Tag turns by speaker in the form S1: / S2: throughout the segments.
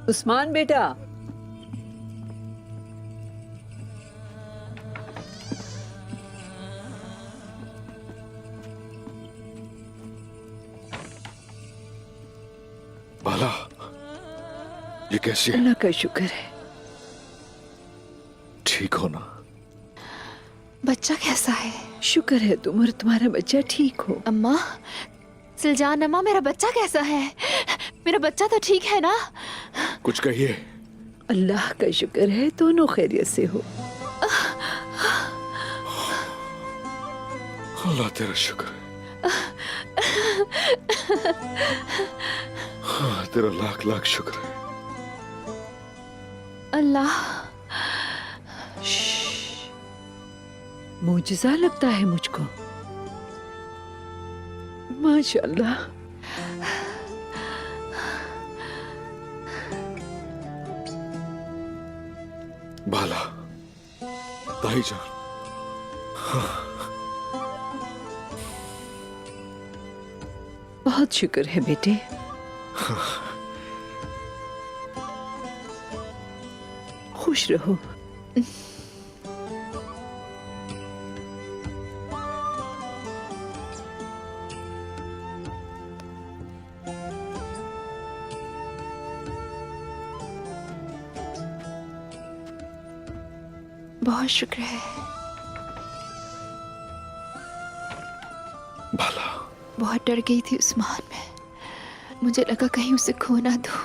S1: उस्मान बेटा,
S2: बाला, ये कैसी है?
S1: अल्लाह का शुक्र है।
S2: ठीक हो ना?
S3: बच्चा कैसा है?
S1: शुक्र है तुम और तुम्हारा बच्चा ठीक हो।
S3: अम्मा, सिलजान अम्मा, मेरा बच्चा कैसा है? मेरा बच्चा तो ठीक है ना?
S2: कुछ कहिए।
S1: अल्लाह का शुक्र है दोनों खैरियत से हो।
S2: अल्लाह तेरा शुक्र है। हाँ, तेरा लाख लाख शुक्र है।
S3: अल्लाह,
S1: मुझसा लगता है मुझको। माशाल्लाह।
S2: बाला, भाईजान,
S1: बहुत शुक्र है बेटे। खुश रहो।
S3: बहुत शुक्र है।
S2: बाला,
S3: बहुत डर गई थी उस्मान में, मुझे लगा कहीं उसे खो ना दूं।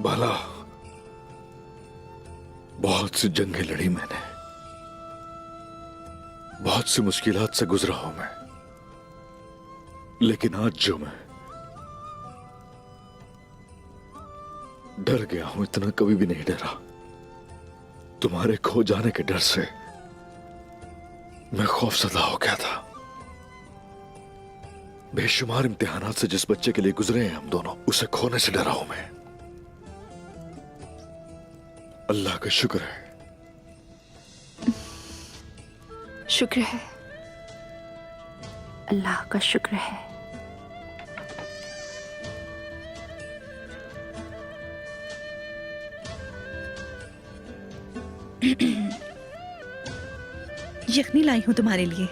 S2: बाला, बहुत सी जंगें लड़ी मैंने, बहुत सी मुश्किलात से गुजरा हूं मैं, लेकिन आज जो मैं डर गया हूं, इतना कभी भी नहीं डरा। तुम्हारे खो जाने के डर से मैं खौफजदा हो गया था। बेशुमार इम्तिहानात से जिस बच्चे के लिए गुजरे हैं हम दोनों, उसे खोने से डरा हूं मैं। अल्लाह का शुक्र है।
S3: शुक्र है, अल्लाह का शुक्र है।
S4: यखनी लाई हूं तुम्हारे लिए।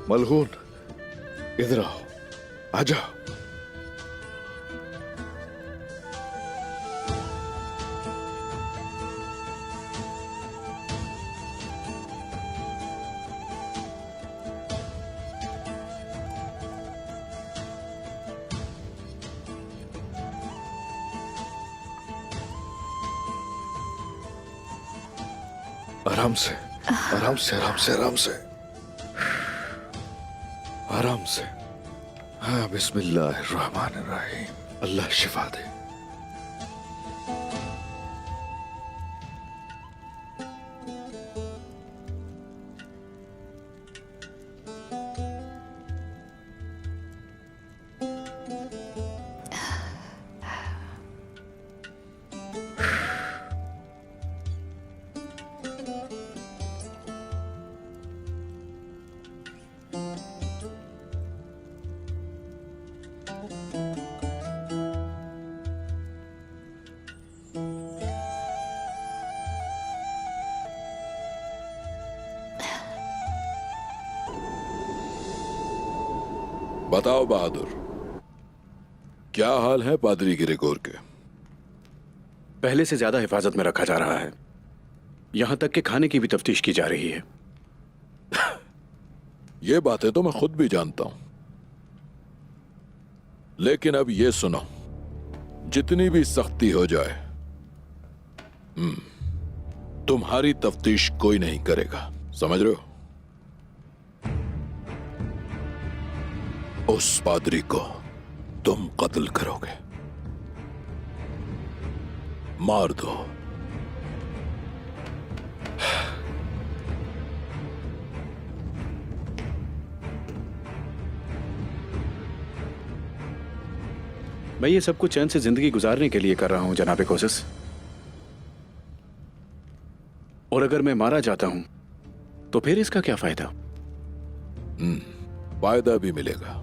S2: मलहून, इधर आओ, आजा। आराम से, आराम से, आराम से, आराम से, आराम से। हाँ, बिस्मिल्लाहिर्रहमानिर्रहीम। अल्लाह शिफा दे। बताओ बहादुर, क्या हाल है पादरी गिरिगोर के?
S5: पहले से ज्यादा हिफाजत में रखा जा रहा है। यहां तक कि खाने की भी तफ्तीश की जा रही है।
S2: ये बातें तो मैं खुद भी जानता हूं, लेकिन अब ये सुनो, जितनी भी सख्ती हो जाए, तुम्हारी तफ्तीश कोई नहीं करेगा, समझ रहे हो? उस पादरी को तुम कत्ल करोगे, मार दो।
S5: मैं ये सब कुछ चैन से जिंदगी गुजारने के लिए कर रहा हूं जनाबे कोसिस। और अगर मैं मारा जाता हूं तो फिर इसका क्या फायदा?
S2: फायदा भी मिलेगा।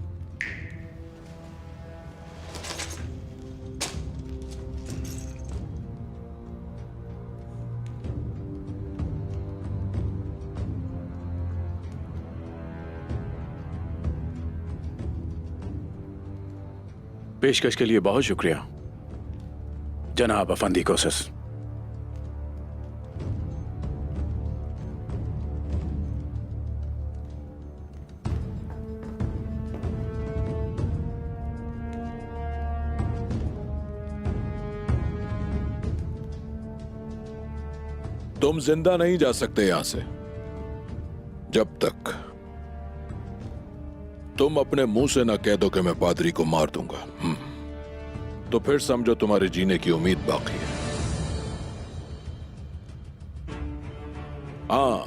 S5: पेशकश के लिए बहुत शुक्रिया जनाब अफंदी कोसिस।
S6: तुम जिंदा नहीं जा सकते यहां से जब तक तुम अपने मुंह से ना कह दो कि मैं पादरी को मार दूंगा। तो फिर समझो तुम्हारे जीने की उम्मीद बाकी है। हाँ,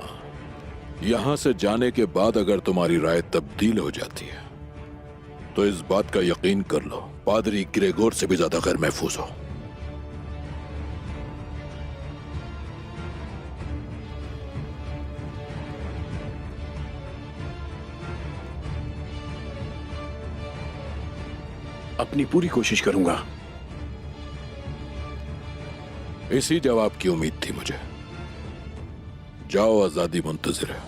S6: यहां से जाने के बाद अगर तुम्हारी राय तब्दील हो जाती है तो इस बात का यकीन कर लो, पादरी ग्रेगोर से भी ज्यादा गैर महफूज हो।
S5: अपनी पूरी कोशिश करूंगा।
S6: इसी जवाब की उम्मीद थी मुझे। जाओ, आजादी मुंतजिर है।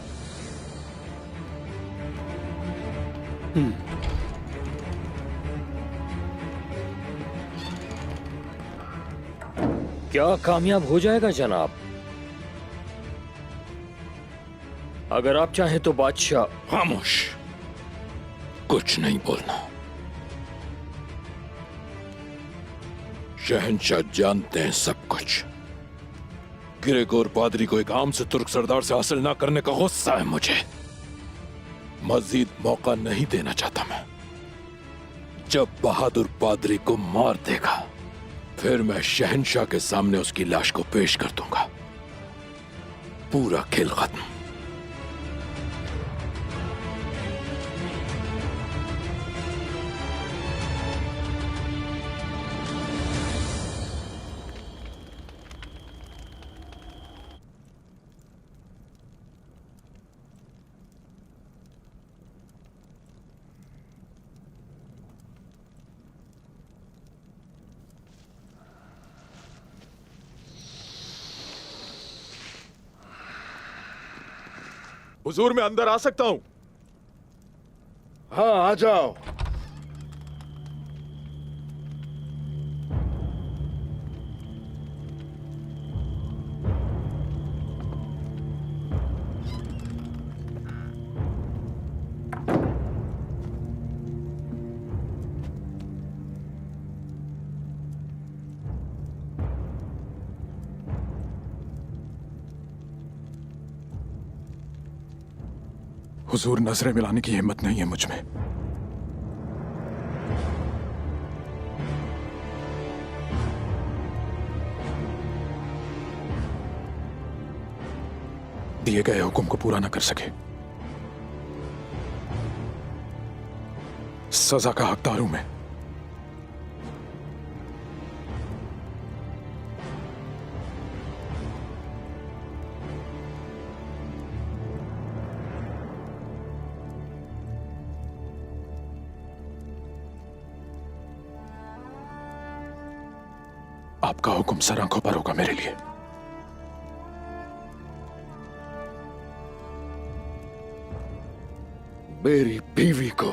S7: क्या कामयाब हो जाएगा जनाब? अगर आप चाहें तो बादशाह।
S6: खामोश, कुछ नहीं बोलना। शहंशाह जानते हैं सब कुछ। ग्रेगोर पादरी को एक आम से तुर्क सरदार से हासिल ना करने का गुस्सा है मुझे। मजीद मौका नहीं देना चाहता मैं। जब बहादुर पादरी को मार देगा फिर मैं शहंशाह के सामने उसकी लाश को पेश कर दूंगा। पूरा खेल खत्म।
S2: हुजूर, मैं अंदर आ सकता हूं? हाँ, आ जाओ।
S8: हुजूर, नजरें मिलाने की हिम्मत नहीं है मुझ में। दिए गए हुक्म को पूरा न कर सके, सजा का हकदार हूं मैं। आपका हुक्म सर आंखों पर होगा मेरे लिए।
S2: मेरी बीवी को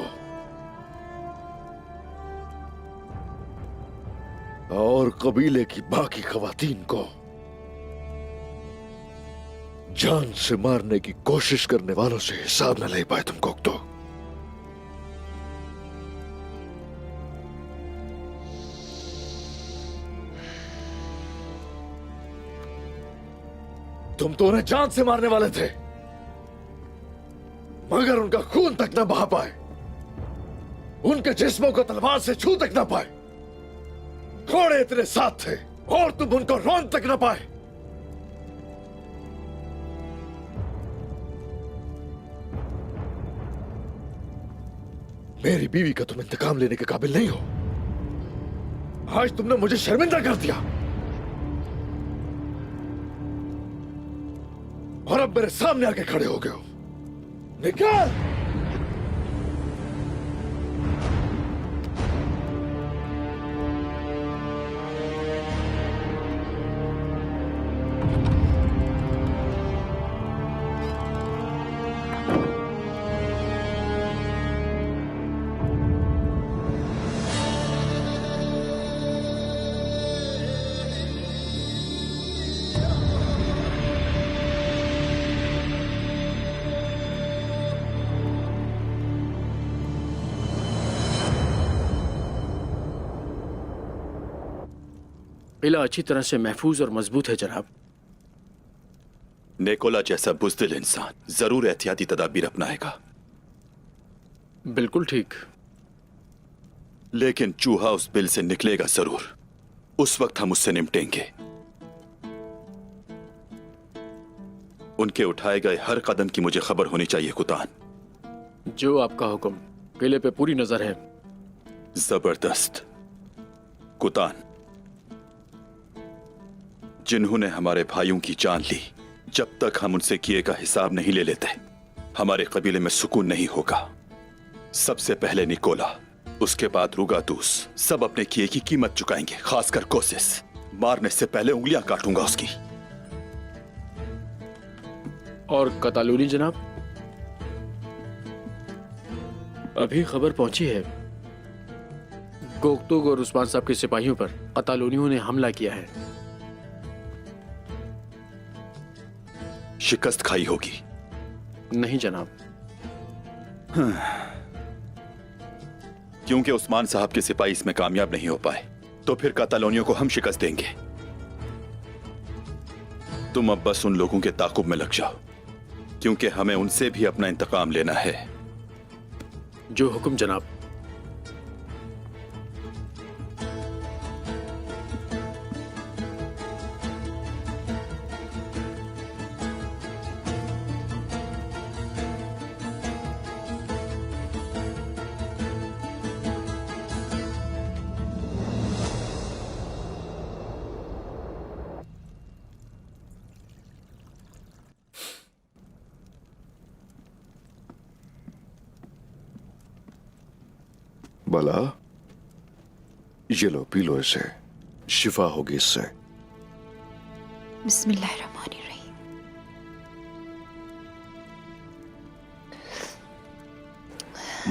S2: और कबीले की बाकी खवातीन को जान से मारने की कोशिश करने वालों से हिसाब न ले पाए तुम कोक्तो। तुम तो उन्हें जान से मारने वाले थे, मगर उनका खून तक न बहा पाए, उनके जिस्मों को तलवार से छू तक न पाए। घोड़े इतने साथ थे और तुम उनको रौंद तक न पाए। मेरी बीवी का तुम इंतकाम लेने के काबिल नहीं हो। आज तुमने मुझे शर्मिंदा कर दिया और अब मेरे सामने आके खड़े हो गए हो। निकाल!
S5: किला अच्छी तरह से महफूज और मजबूत है जनाब।
S9: निकोला जैसा बुज़दिल इंसान जरूर एहतियाती तदाबीर अपनाएगा।
S5: बिल्कुल ठीक।
S9: लेकिन चूहा उस बिल से निकलेगा जरूर। उस वक्त हम उससे निपटेंगे। उनके उठाए गए हर कदम की मुझे खबर होनी चाहिए कुतान।
S5: जो आपका हुक्म। किले पे पूरी नजर है।
S9: जबरदस्त। कुतान, जिन्होंने हमारे भाइयों की जान ली, जब तक हम उनसे किए का हिसाब नहीं ले लेते हमारे कबीले में सुकून नहीं होगा। सबसे पहले निकोला, उसके बाद रुगातूस, सब अपने किए की कीमत चुकाएंगे। खासकर कोसिस, मारने से पहले उंगलियां काटूंगा उसकी।
S5: और कतालूनी जनाब, अभी खबर पहुंची है गोगतुग और उस्मान साहब के सिपाहियों पर कतालूनियों ने हमला किया है।
S9: शिकस्त खाई होगी।
S5: नहीं जनाब।
S9: क्योंकि उस्मान साहब के सिपाही इसमें कामयाब नहीं हो पाए, तो फिर कतालोनियों को हम शिकस्त देंगे। तुम अब बस उन लोगों के ताकुब में लग जाओ, क्योंकि हमें उनसे भी अपना इंतकाम लेना है।
S5: जो हुक्म जनाब।
S2: भला ये लो, पी लो, इसे शिफा होगी इससे।
S3: बिस्मिल्लाहिर्रहमानिर्रहीम।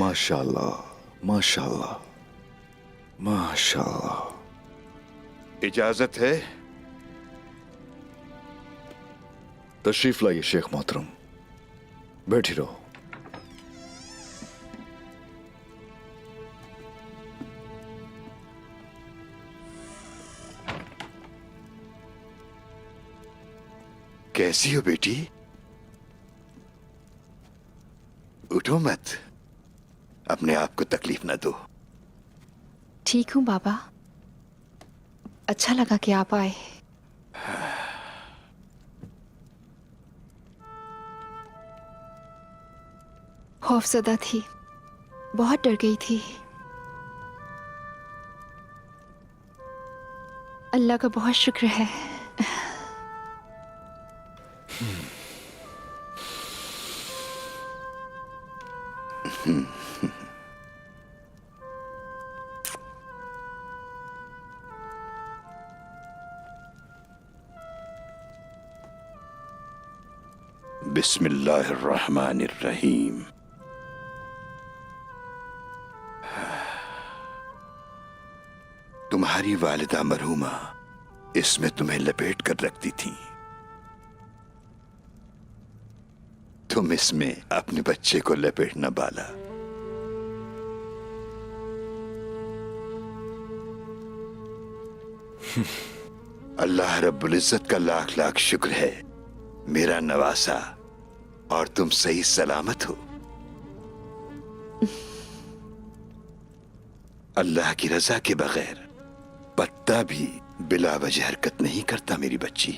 S2: माशाल्लाह, माशाल्लाह, माशाल्लाह। इजाजत है? तशरीफ लाइए शेख मोहतरम, बैठी रहो। कैसी हो बेटी? उठो मत, अपने आप को तकलीफ ना दो।
S3: ठीक हूँ बाबा, अच्छा लगा कि आप आए। खौफजदा थी, बहुत डर गई थी। अल्लाह का बहुत शुक्र है।
S9: बिस्मिल्लाहिर्रहमानिर्रहीम।
S2: तुम्हारी वालिदा मरहूमा इसमें तुम्हें लपेट कर रखती थी। तुम इसमें अपने बच्चे को लपेटना बाला। अल्लाह रब्बुल इज्जत का लाख लाख शुक्र है, मेरा नवासा, और तुम सही सलामत हो। अल्लाह की रजा के बगैर पत्ता भी बिला वजह हरकत नहीं करता मेरी बच्ची।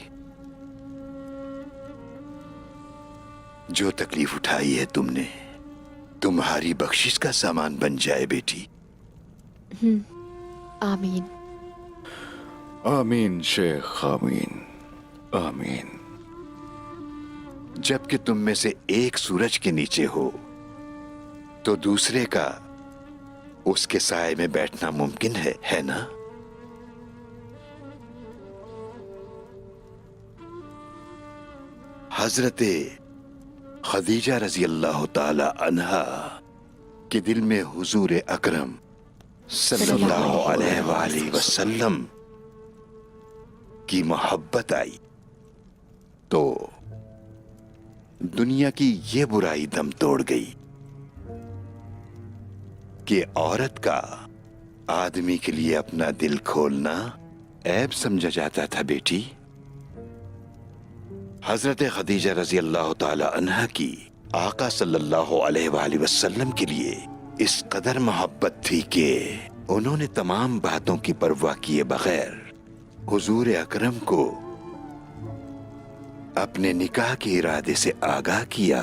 S2: जो तकलीफ उठाई है तुमने, तुम्हारी बख्शिश का सामान बन जाए बेटी।
S3: आमीन।
S2: आमीन शेख, आमीन, आमीन। जबकि तुम में से एक सूरज के नीचे हो तो दूसरे का उसके साए में बैठना मुमकिन है ना? हजरते खदीजा रजी अल्लाह ताला अन्हा के दिल में हुजूर अकरम सल्लल्लाहु अलैहि वसल्लम की मोहब्बत आई तो दुनिया की ये बुराई दम तोड़ गई कि औरत का आदमी के लिए अपना दिल खोलना
S10: ऐब समझा जाता था बेटी। हजरत खदीजा रजी अल्लाह ताला अन्हा की आका सल्लल्लाहु अलैहि वसल्लम के लिए इस कदर मोहब्बत थी कि उन्होंने तमाम बातों की परवाह किए बगैर हुजूर अकरम को अपने निकाह के इरादे से आगाह किया।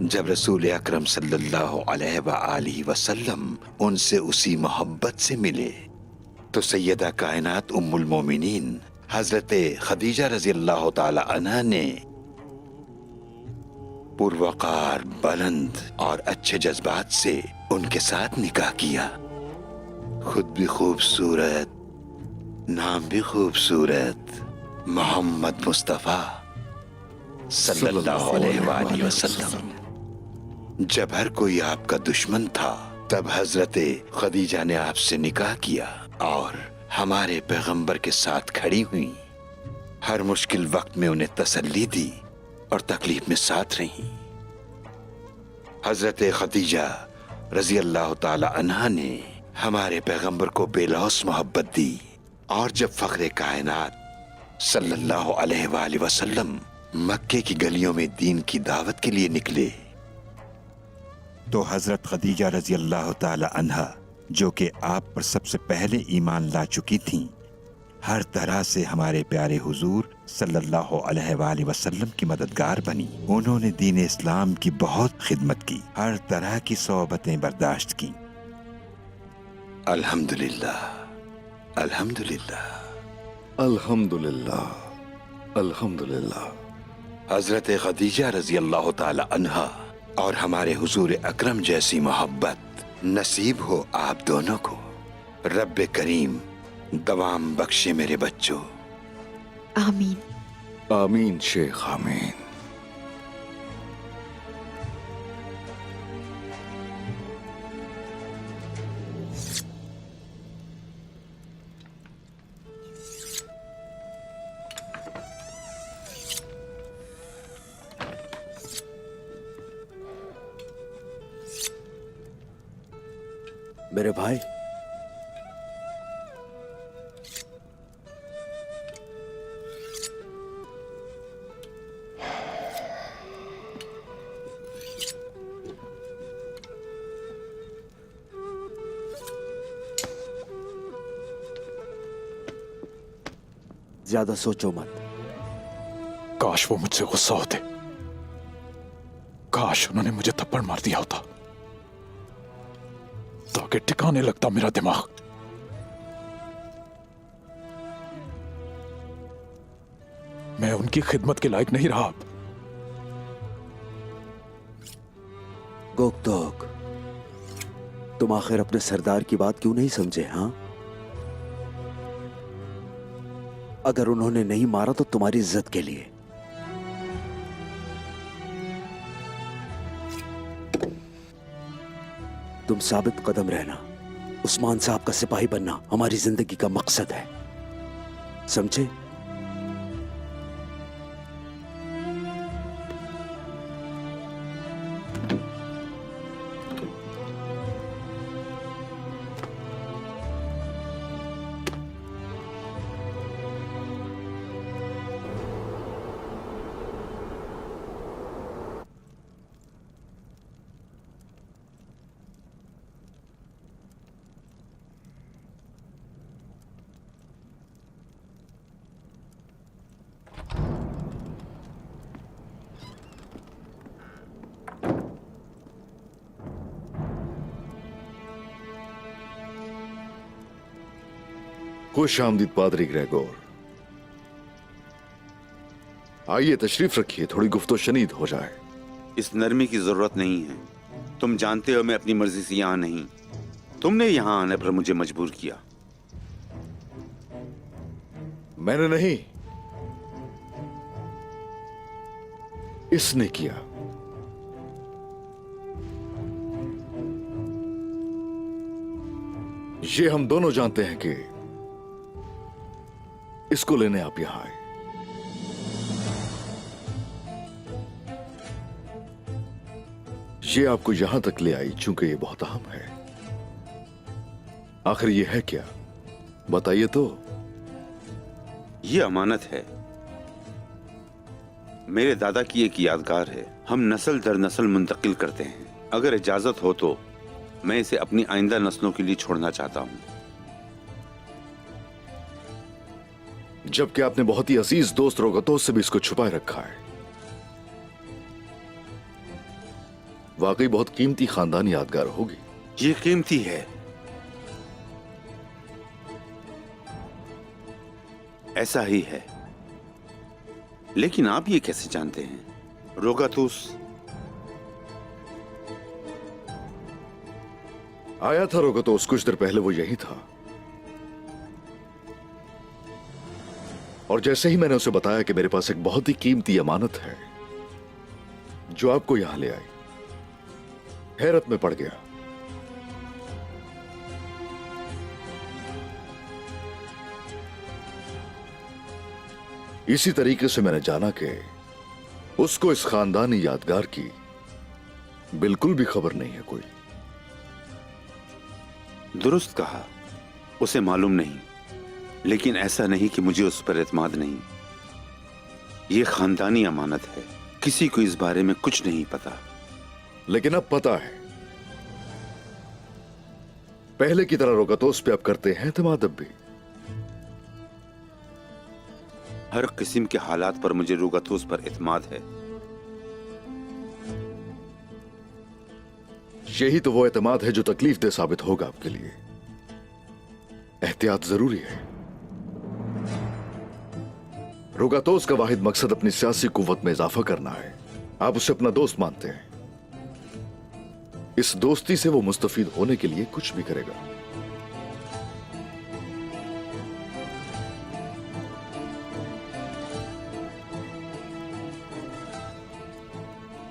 S10: जब रसूल अकरम सल्लल्लाहु अलैहि वसल्लम उनसे उसी मोहब्बत से मिले तो सैयदा कायनात उम्मुल मोमिनीन हजरत खदीजा रजी अल्लाह ताला अन्हा ने पुरवकार, बुलंद और अच्छे जज्बात से उनके साथ निकाह किया। खुद भी खूबसूरत, नाम भी खूबसूरत, मोहम्मद मुस्तफा सल्लल्लाहु अलैहि वसल्लम। जब हर कोई आपका दुश्मन था तब हजरत खदीजा ने आपसे निकाह किया और हमारे पैगंबर के साथ खड़ी हुई। हर मुश्किल वक्त में उन्हें तसल्ली दी और तकलीफ में साथ रही। हजरत खदीजा रजी अल्लाह ताला अन्हा ने हमारे पैगंबर को बेलौस मोहब्बत दी और जब फख्रे कायनात सल्लल्लाहु अलैहि वसल्लम मक्के की गलियों में दीन की दावत के लिए निकले तो हजरत खदीजा रजी अल्लाह ताला अन्हा, जो कि आप पर सबसे पहले ईमान ला चुकी थीं, हर तरह से हमारे प्यारे हुजूर सल्लल्लाहु अलैहि वसल्लम की मददगार बनी। उन्होंने दीन इस्लाम की बहुत खिदमत की, हर तरह की सोबतें बर्दाश्त की। अल्हम्दुलिल्लाह, अल्हम्दुलिल्लाह,
S2: अल्हम्दुलिल्लाह, अल्हम्दुलिल्लाह।
S10: हजरत खदीजा रजी अल्लाह ताला अन्हा और हमारे हुजूर अकरम जैसी मोहब्बत नसीब हो आप दोनों को। रब्बे करीम दवाम बख्शे मेरे बच्चों।
S4: आमीन।
S2: आमीन शेख, आमीन।
S7: मेरे भाई, ज्यादा सोचो मत।
S8: काश वो मुझसे गुस्सा होते, काश उन्होंने मुझे थप्पड़ मार दिया होता ताकि ठिकाने लगता मेरा दिमाग। मैं उनकी खिदमत के लायक नहीं रहा अब।
S7: गोकतोक, तुम आखिर अपने सरदार की बात क्यों नहीं समझे? हाँ, अगर उन्होंने नहीं मारा तो तुम्हारी इज्जत के लिए। तुम साबित कदम रहना, उस्मान साहब का सिपाही बनना हमारी जिंदगी का मकसद है, समझे?
S2: खुश आमदीद पादरी ग्रेगोर। आइए तशरीफ रखिए, थोड़ी गुफ्तो शनीद हो जाए।
S11: इस नरमी की जरूरत नहीं है। तुम जानते हो मैं अपनी मर्जी से यहां नहीं, तुमने यहां आने पर मुझे मजबूर किया।
S2: मैंने नहीं, इसने किया। ये हम दोनों जानते हैं कि इसको लेने आप यहां आए। ये आपको यहां तक ले आई चूंकि ये बहुत अहम है। आखिर ये है क्या? बताइए तो।
S11: ये अमानत है, मेरे दादा की एक यादगार है। हम नस्ल दर नस्ल मुंतकिल करते हैं। अगर इजाजत हो तो मैं इसे अपनी आइंदा नस्लों के लिए छोड़ना चाहता हूं।
S2: जबकि आपने बहुत ही अजीज दोस्त रोगतोस से भी इसको छुपाए रखा है। वाकई बहुत कीमती खानदानी यादगार होगी।
S11: ये कीमती है, ऐसा ही है। लेकिन आप ये कैसे जानते हैं? रोगातुस
S2: आया था रोगतोस, कुछ देर पहले वो यही था। और जैसे ही मैंने उसे बताया कि मेरे पास एक बहुत ही कीमती अमानत है जो आपको यहां ले आई, हैरत में पड़ गया। इसी तरीके से मैंने जाना कि उसको इस खानदानी यादगार की बिल्कुल भी खबर नहीं है कोई।
S11: दुरुस्त कहा, उसे मालूम नहीं। लेकिन ऐसा नहीं कि मुझे उस पर एतमाद नहीं। यह खानदानी अमानत है, किसी को इस बारे में कुछ नहीं पता।
S2: लेकिन अब पता है। पहले की तरह रोगतोस पे अब करते हैं एतमाद अब भी।
S11: हर किस्म के हालात पर मुझे रोगातुस पर एतमाद है।
S2: यही तो वो एतमाद है जो तकलीफ दे साबित होगा आपके लिए। एहतियात जरूरी है। रोगातोस का वाहिद मकसद अपनी सियासी कुव्वत में इजाफा करना है। आप उसे अपना दोस्त मानते हैं। इस दोस्ती से वो मुस्तफीद होने के लिए कुछ भी करेगा।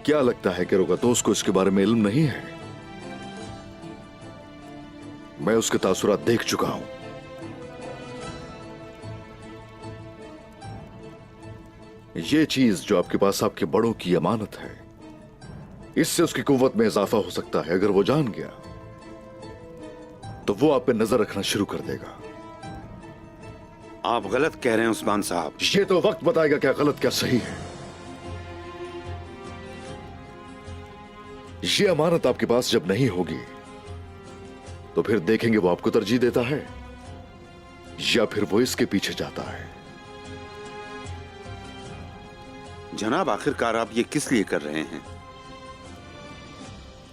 S2: क्या लगता है कि रोगातोस को इसके बारे में इल्म नहीं है? मैं उसके तासुरात देख चुका हूं। ये चीज जो आपके पास आपके बड़ों की अमानत है, इससे उसकी कुव्वत में इजाफा हो सकता है। अगर वो जान गया तो वो आप पे नजर रखना शुरू कर देगा।
S11: आप गलत कह रहे हैं उस्मान साहब।
S2: ये तो वक्त बताएगा क्या गलत क्या सही है। ये अमानत आपके पास जब नहीं होगी तो फिर देखेंगे वो आपको तरजीह देता है या फिर वो इसके पीछे जाता है।
S11: जनाब, आखिरकार आप ये किस लिए कर रहे हैं?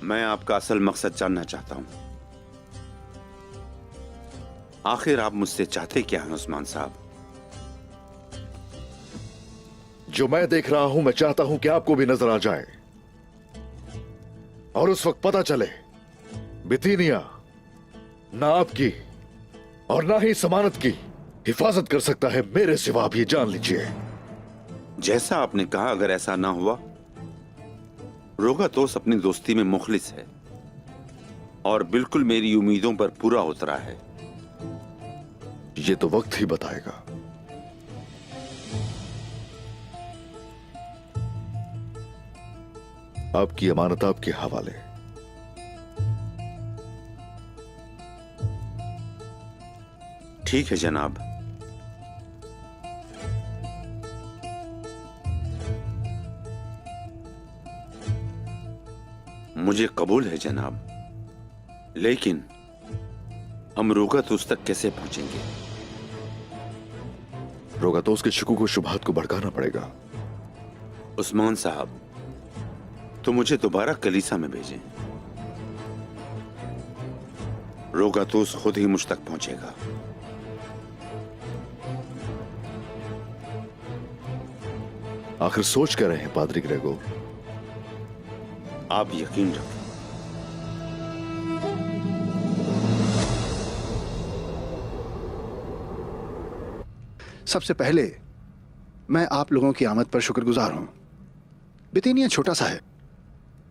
S11: मैं आपका असल मकसद जानना चाहता हूं। आखिर आप मुझसे चाहते क्या हैं उस्मान साहब?
S2: जो मैं देख रहा हूं, मैं चाहता हूं कि आपको भी नजर आ जाए और उस वक्त पता चले बिथीनिया ना आपकी और ना ही समानत की हिफाजत कर सकता है मेरे सिवा। आप ये जान लीजिए।
S11: जैसा आपने कहा, अगर ऐसा ना हुआ, रोगातोस अपनी दोस्ती में मुखलिस है और बिल्कुल मेरी उम्मीदों पर पूरा उतरा है।
S2: ये तो वक्त ही बताएगा। आपकी अमानत आपके हवाले।
S11: ठीक है जनाब। मुझे कबूल है जनाब, लेकिन हम रोगातोस तक कैसे पहुंचेंगे?
S2: रोगातोस के शकूक और शुबहात को भड़काना पड़ेगा।
S11: उस्मान साहब, तो मुझे दोबारा कलीसा में भेजें। रोगातोस खुद ही मुझ तक पहुंचेगा।
S2: आखिर सोच कर रहे हैं पादरी ग्रेगोर?
S11: आप यकीन रखें।
S12: सबसे पहले मैं आप लोगों की आमद पर शुक्रगुजार हूं। बिथीनिया छोटा सा है,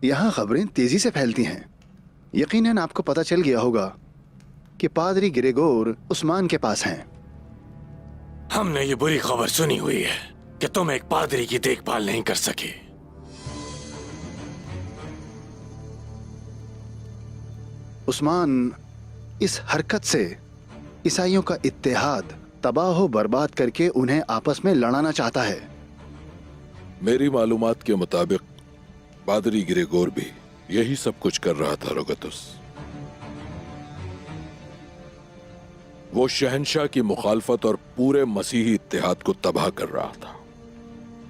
S12: यहां खबरें तेजी से फैलती हैं। यकीनन आपको पता चल गया होगा कि पादरी ग्रेगोर उस्मान के पास हैं।
S6: हमने ये बुरी खबर सुनी हुई है कि तुम एक पादरी की देखभाल नहीं कर सके।
S12: उस्मान इस हरकत से ईसाइयों का इत्तेहाद तबाह बर्बाद करके उन्हें आपस में लड़ाना चाहता है।
S6: मेरी मालूमात के मुताबिक पादरी ग्रेगोर भी यही सब कुछ कर रहा था रोगतुस। वो शहंशाह की मुखालफत और पूरे मसीही इत्तेहाद को तबाह कर रहा था।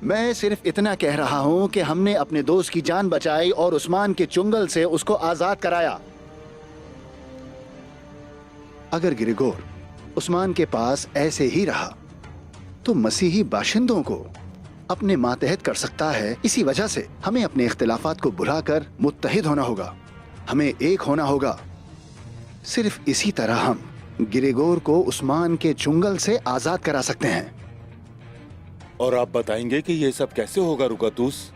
S12: मैं सिर्फ इतना कह रहा हूं कि हमने अपने दोस्त की जान बचाई और उस्मान के चुंगल से उसको आजाद कराया। अगर ग्रेगोर उस्मान के पास ऐसे ही रहा तो मसीही बाशिंदों को अपने मातहत कर सकता है। इसी वजह से हमें अपने इख्तिलाफात को भुलाकर मुत्तहिद होना होगा, हमें एक होना होगा। सिर्फ इसी तरह हम ग्रेगोर को उस्मान के चुंगल से आजाद करा सकते हैं।
S11: और आप बताएंगे कि ये सब कैसे होगा रुकातुस?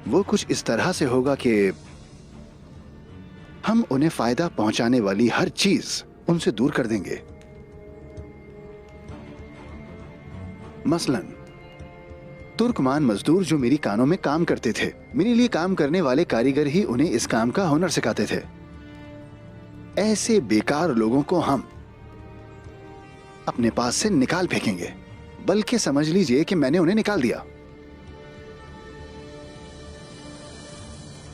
S12: वो कुछ इस तरह से होगा कि हम उन्हें फायदा पहुंचाने वाली हर चीज उनसे दूर कर देंगे। मसलन तुर्कमान मजदूर जो मेरी कानों में काम करते थे, मेरे लिए काम करने वाले कारीगर ही उन्हें इस काम का हुनर सिखाते थे। ऐसे बेकार लोगों को हम अपने पास से निकाल फेंकेंगे, बल्कि समझ लीजिए कि मैंने उन्हें निकाल दिया।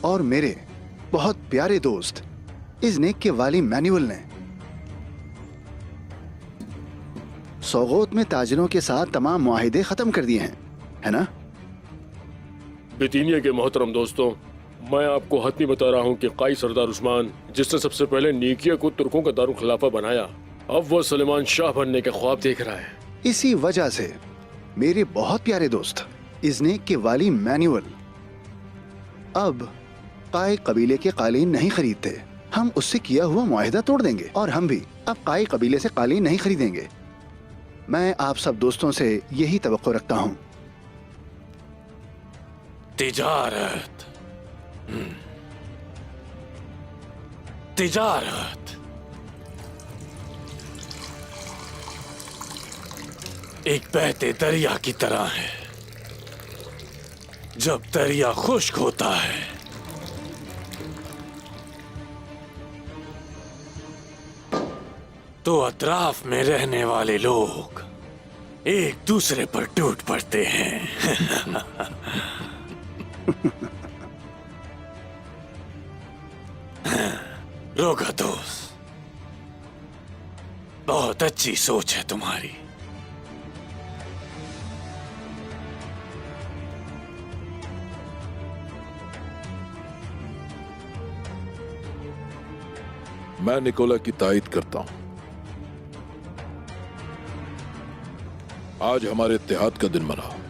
S12: और मेरे बहुत प्यारे दोस्त इज़्नेक के वाली मैनुअल ने सौगोत में ताजरों के साथ तमाम मुआहिदे खत्म कर दिए हैं, है ना?
S13: बितीनिया के मोहतरम दोस्तों, मैं आपको हतमी बता रहा हूँ कि काई सरदार उस्मान, जिसने सबसे पहले नीकिया को तुर्कों का दारुल खिलाफा बनाया, अब वो सलेमान शाह बनने के ख्वाब देख रहा है।
S12: इसी वजह से मेरे बहुत प्यारे दोस्त इज़्नेक के वाली मैनुअल अब काई कबीले के कालीन नहीं खरीदते। हम उससे किया हुआ मुआहिदा तोड़ देंगे और हम भी अब काई कबीले से कालीन नहीं खरीदेंगे। मैं आप सब दोस्तों से यही तवक्को रखता हूँ।
S13: तिजारत, तिजारत एक बहते दरिया की तरह है। जब दरिया खुश्क होता है तो अतराफ में रहने वाले लोग एक दूसरे पर टूट पड़ते हैं। रोगातुस, बहुत अच्छी सोच है तुम्हारी।
S6: मैं निकोला की तायद करता हूं। आज हमारे इत्तेहाद का दिन मनाओ।